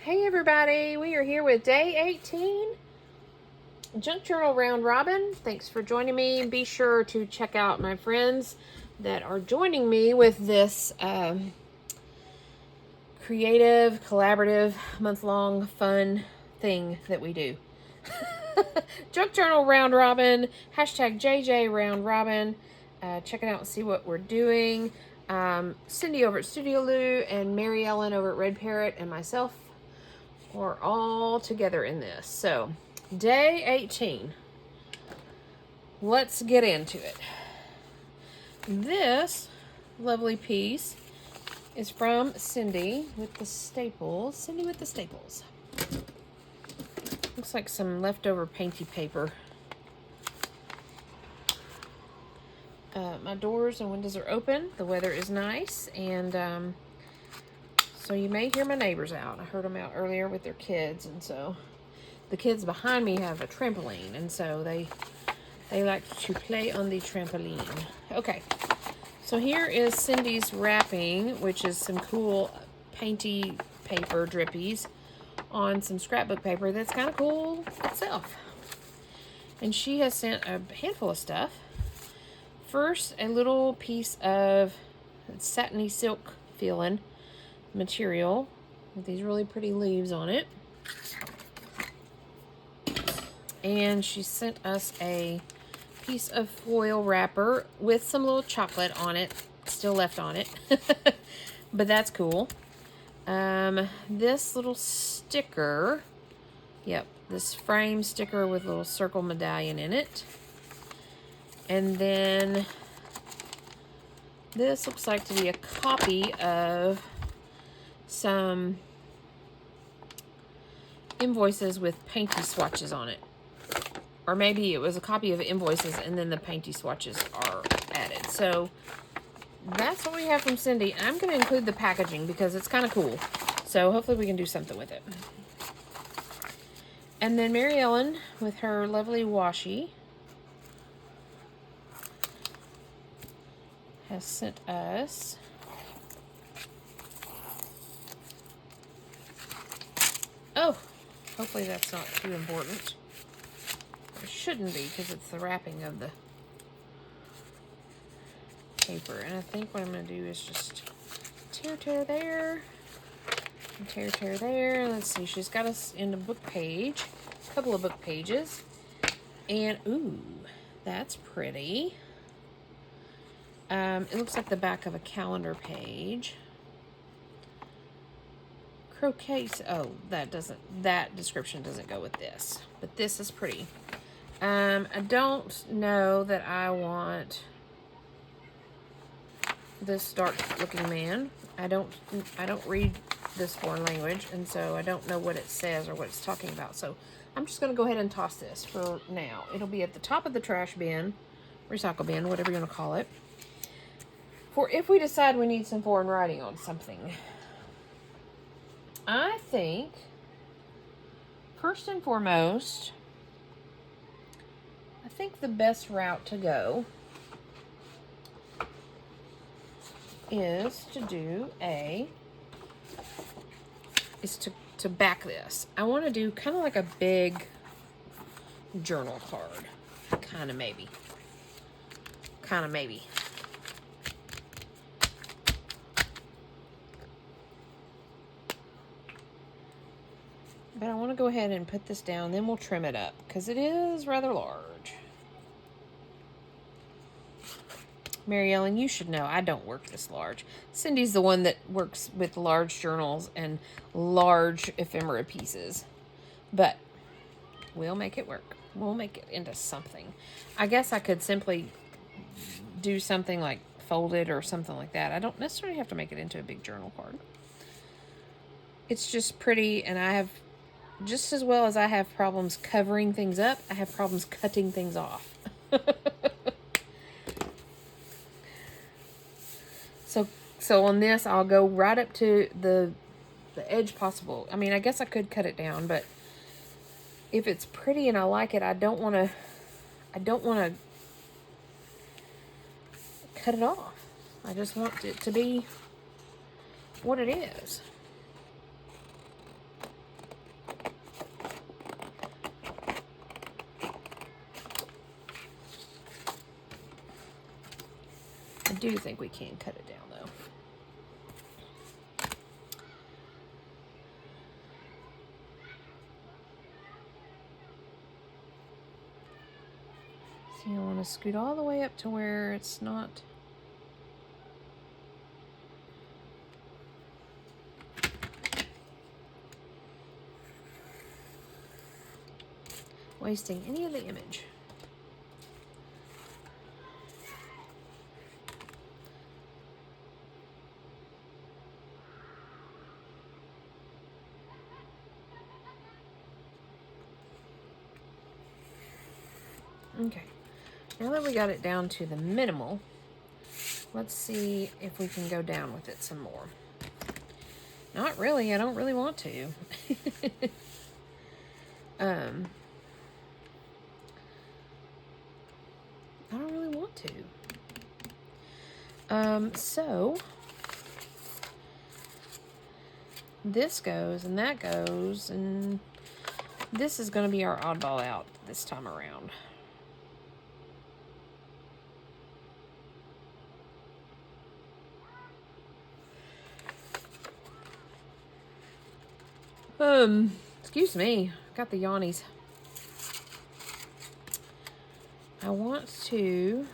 Hey everybody, we are here with day 18, Junk Journal Round Robin. Thanks for joining me. Be sure to check out my friends that are joining me with this creative, collaborative, month-long fun thing that we do. Junk Journal Round Robin, hashtag JJ Round Robin. Check it out and see what we're doing. Cindy over at Studio Lou and Mary Ellen over at Red Parrot and myself, we're all together in this. So, day 18. Let's get into it. This lovely piece is from Cindy with the staples. Cindy with the staples. Looks like some leftover painty paper. My doors and windows are open. The weather is nice, and so you may hear my neighbors out. I heard them out earlier with their kids, and so the kids behind me have a trampoline, and so they like to play on the trampoline. Okay, so here is Cindy's wrapping, which is some cool painty paper drippies on some scrapbook paper that's kind of cool itself. And she has sent a handful of stuff. First, a little piece of satiny silk feeling material with these really pretty leaves on it. And she sent us a piece of foil wrapper with some little chocolate on it, still left on it. But that's cool. This little sticker, this frame sticker with a little circle medallion in it. And then this looks like to be a copy of some invoices with painty swatches on it. Or maybe it was a copy of invoices and then the painty swatches are added. So that's what we have from Cindy. I'm going to include the packaging because it's kind of cool. So hopefully we can do something with it. And then Mary Ellen with her lovely washi has sent us hopefully that's not too important. It shouldn't be because it's the wrapping of the paper. And I think what I'm going to do is just tear there and tear there. Let's see, she's got us in a book page, a couple of book pages. And ooh, that's pretty. It looks like the back of a calendar page. Croquet. Oh, that description doesn't go with this. But this is pretty. I don't know that I want this dark looking man. I don't read this foreign language, and so I don't know what it says or what it's talking about. So I'm just going to go ahead and toss this for now. It'll be at the top of the trash bin, recycle bin, whatever you want to call it, for if we decide we need some foreign writing on something. I think, first and foremost, I think the best route to go is to back this. I want to do kind of like a big journal card. Kind of maybe. But I want to go ahead and put this down, then we'll trim it up, because it is rather large. Mary Ellen, you should know I don't work this large. Cindy's the one that works with large journals and large ephemera pieces. But we'll make it work. We'll make it into something. I guess I could simply do something like fold it or something like that. I don't necessarily have to make it into a big journal card. It's just pretty, and I have, just as well as I have problems covering things up, I have problems cutting things off. So on this, I'll go right up to the edge possible. I mean, I guess I could cut it down, but if it's pretty and I like it, I don't want to cut it off. I just want it to be what it is. do think we can cut it down, though. So you want to scoot all the way up to where it's not wasting any of the image. Okay, now that we got it down to the minimal, let's see if we can go down with it some more. Not really, I don't really want to. I don't really want to. So this goes and that goes, and this is going to be our oddball out this time around. Excuse me, got the yawnies. I want to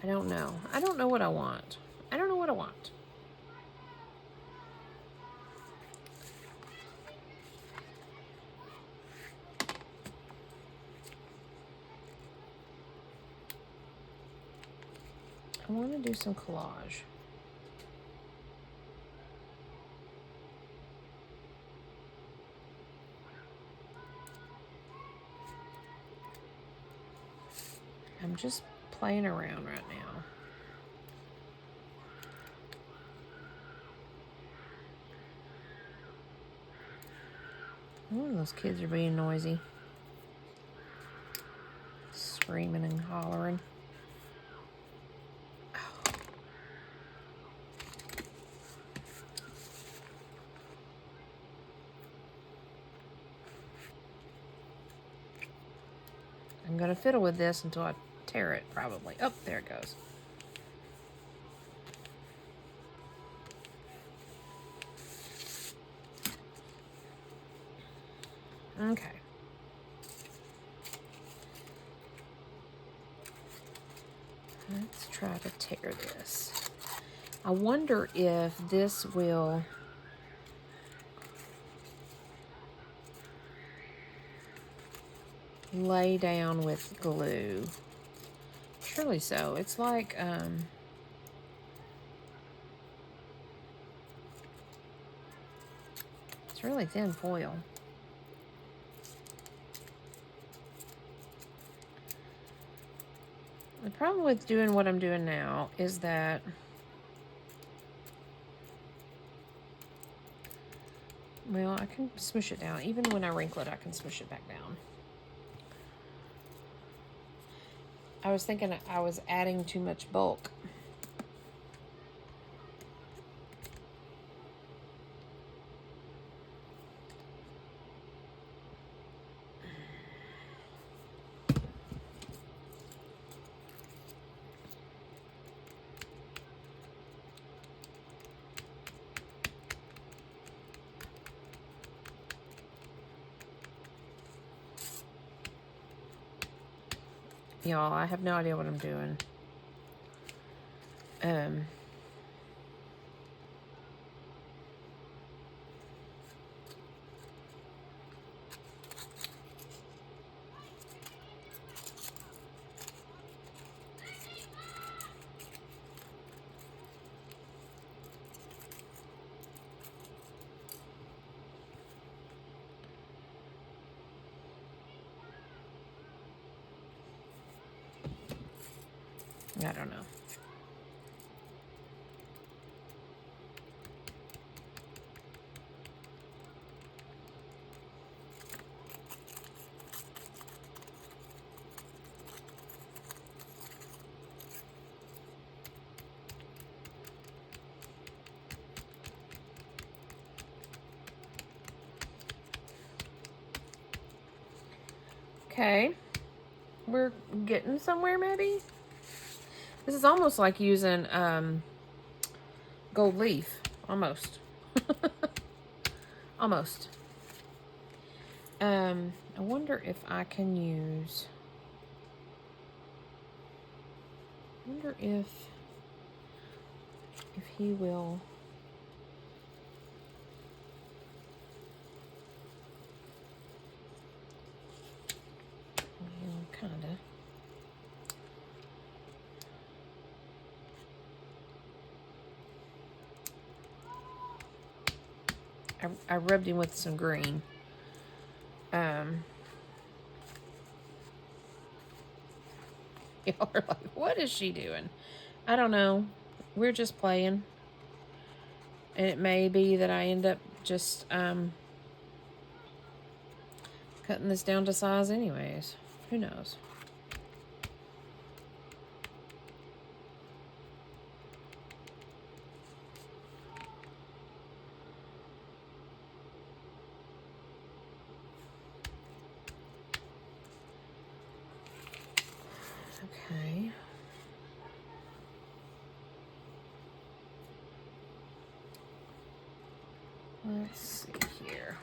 I don't know. I don't know what I want. I don't know what I want. I want to do some collage. I'm just playing around right now. Oh, those kids are being noisy. Screaming and hollering. Oh. I'm going to fiddle with this until I tear it, probably. Oh, there it goes. Okay. Let's try to tear this. I wonder if this will lay down with glue. Surely so. It's like, it's really thin foil. The problem with doing what I'm doing now is that well, I can smush it down. Even when I wrinkle it, I can smush it back down. I was thinking I was adding too much bulk. Y'all, I have no idea what I'm doing. I don't know. Okay. We're getting somewhere, maybe? This is almost like using gold leaf. Almost. Almost. I wonder if I can use... I wonder if he will... Kind of. I rubbed him with some green. Y'all are like, what is she doing? I don't know. We're just playing. And it may be that I end up just cutting this down to size anyways. Who knows? Okay. Let's see here.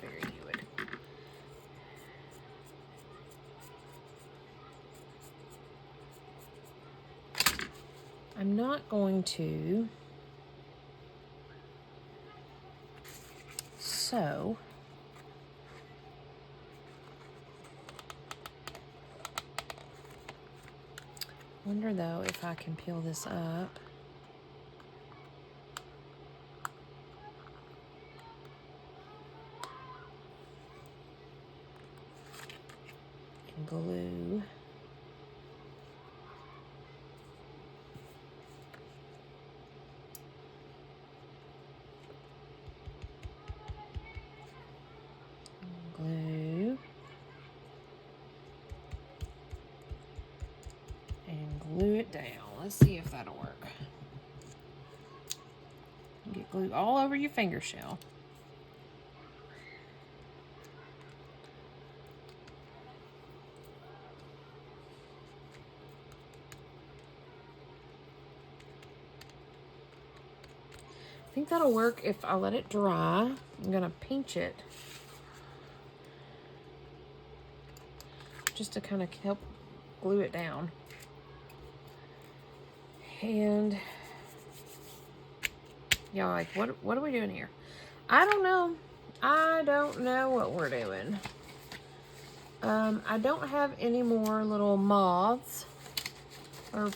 Very good. I'm not going to. So. Wonder though if I can peel this up. And glue. Glue. And glue it down. Let's see if that'll work. Get glue all over your finger shell. I think that'll work if I let it dry. I'm gonna pinch it just to kind of help glue it down. And y'all like, what are we doing here? I don't know. I don't know what we're doing. I don't have any more little moths or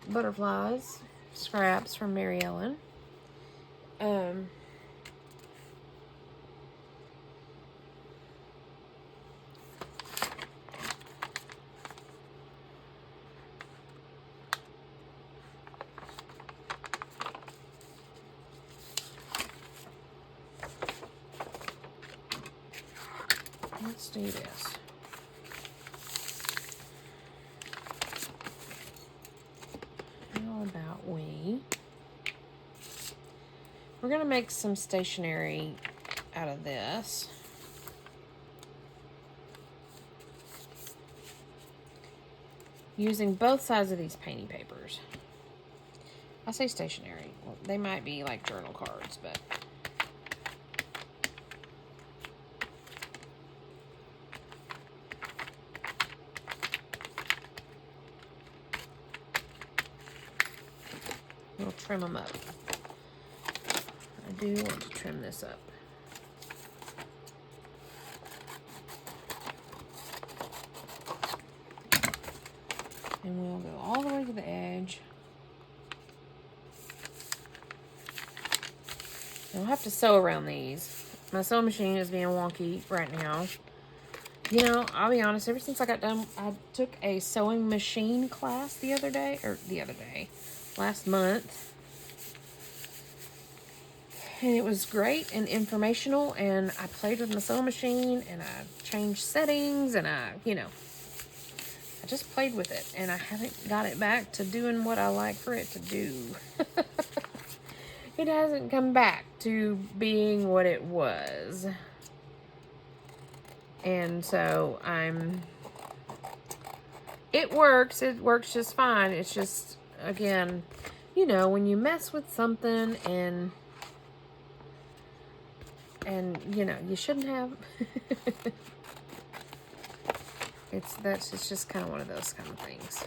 butterflies scraps from Mary Ellen. Let's do this. How about we're gonna make some stationery out of this. Using both sides of these painting papers. I say stationery. Well, they might be like journal cards, but we'll trim them up. I do want to trim this up. And we'll go all the way to the edge. I'll have to sew around these. My sewing machine is being wonky right now. You know, I'll be honest, ever since I got done, I took a sewing machine class last month. And it was great and informational, and I played with my sewing machine, and I changed settings, and I just played with it, and I haven't got it back to doing what I like for it to do. it hasn't come back to being what it was. And so it works just fine. It's just, again, you know, when you mess with something and you know, you shouldn't have. It's just kind of one of those kind of things.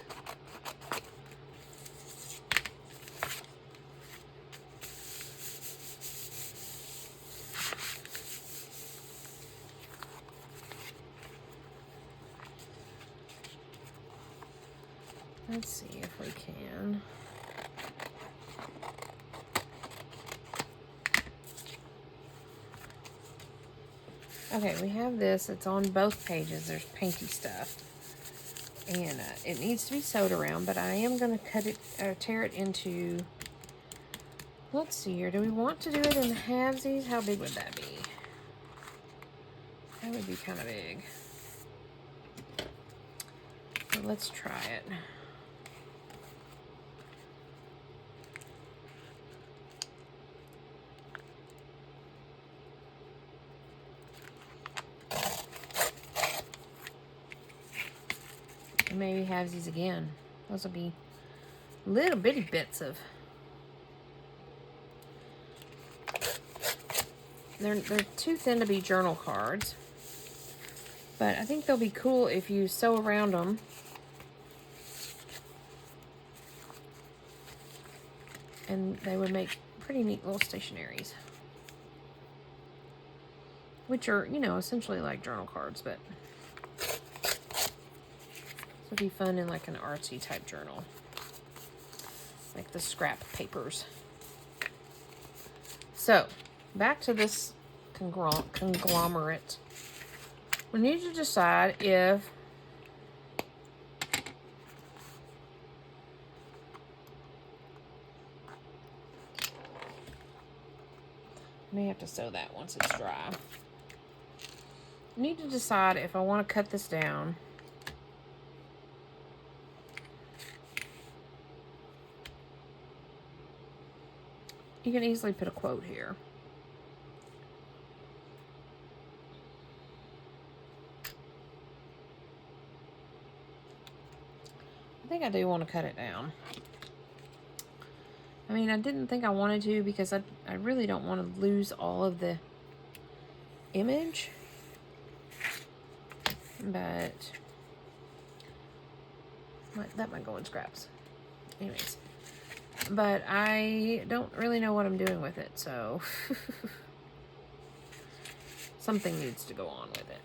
Let's see if we can. Okay, we have this. It's on both pages. There's painty stuff. And it needs to be sewed around, but I am going to cut it, tear it into, let's see here. Do we want to do it in halvesies? How big would that be? That would be kind of big. But let's try it. Maybe halvesies again. Those will be little bitty bits of. They're too thin to be journal cards, but I think they'll be cool if you sew around them. And they would make pretty neat little stationaries, which are, you know, essentially like journal cards, but would be fun in like an artsy type journal, like the scrap papers. So back to this conglomerate. We need to decide if I may have to sew that once it's dry. I need to decide if I want to cut this down. You can easily put a quote here. I think I do want to cut it down. I mean, I didn't think I wanted to because I really don't want to lose all of the image. But that might go in scraps. Anyways. But I don't really know what I'm doing with it, so something needs to go on with it.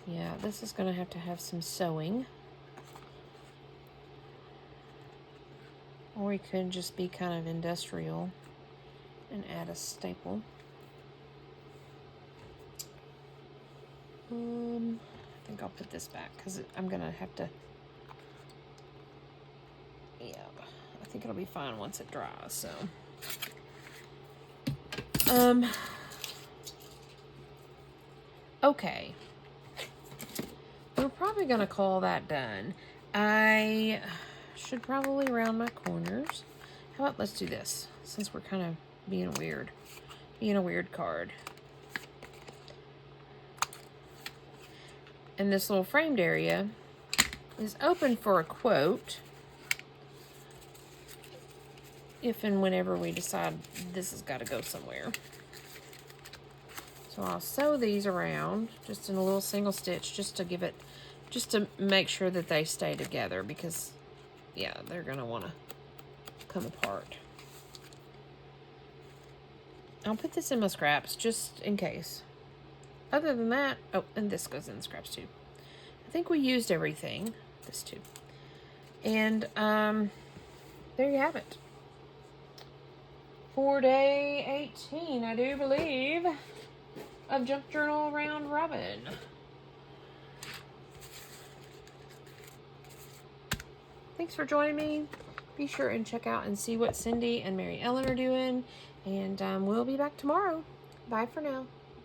Yeah, this is going to have some sewing. Or it could just be kind of industrial and add a staple. I think I'll put this back because I'm going to have to, yeah, I think it'll be fine once it dries, so. Okay. We're probably going to call that done. I should probably round my corners. How about let's do this, since we're kind of being a weird card. And this little framed area is open for a quote if and whenever we decide this has got to go somewhere. So I'll sew these around just in a little single stitch just to make sure that they stay together, because yeah, they're going to want to come apart. I'll put this in my scraps just in case. Other than that, oh, and this goes in the scraps too. I think we used everything. This too. And there you have it. For day 18, I do believe, of Junk Journal Round Robin. Thanks for joining me. Be sure and check out and see what Cindy and Mary Ellen are doing. And we'll be back tomorrow. Bye for now.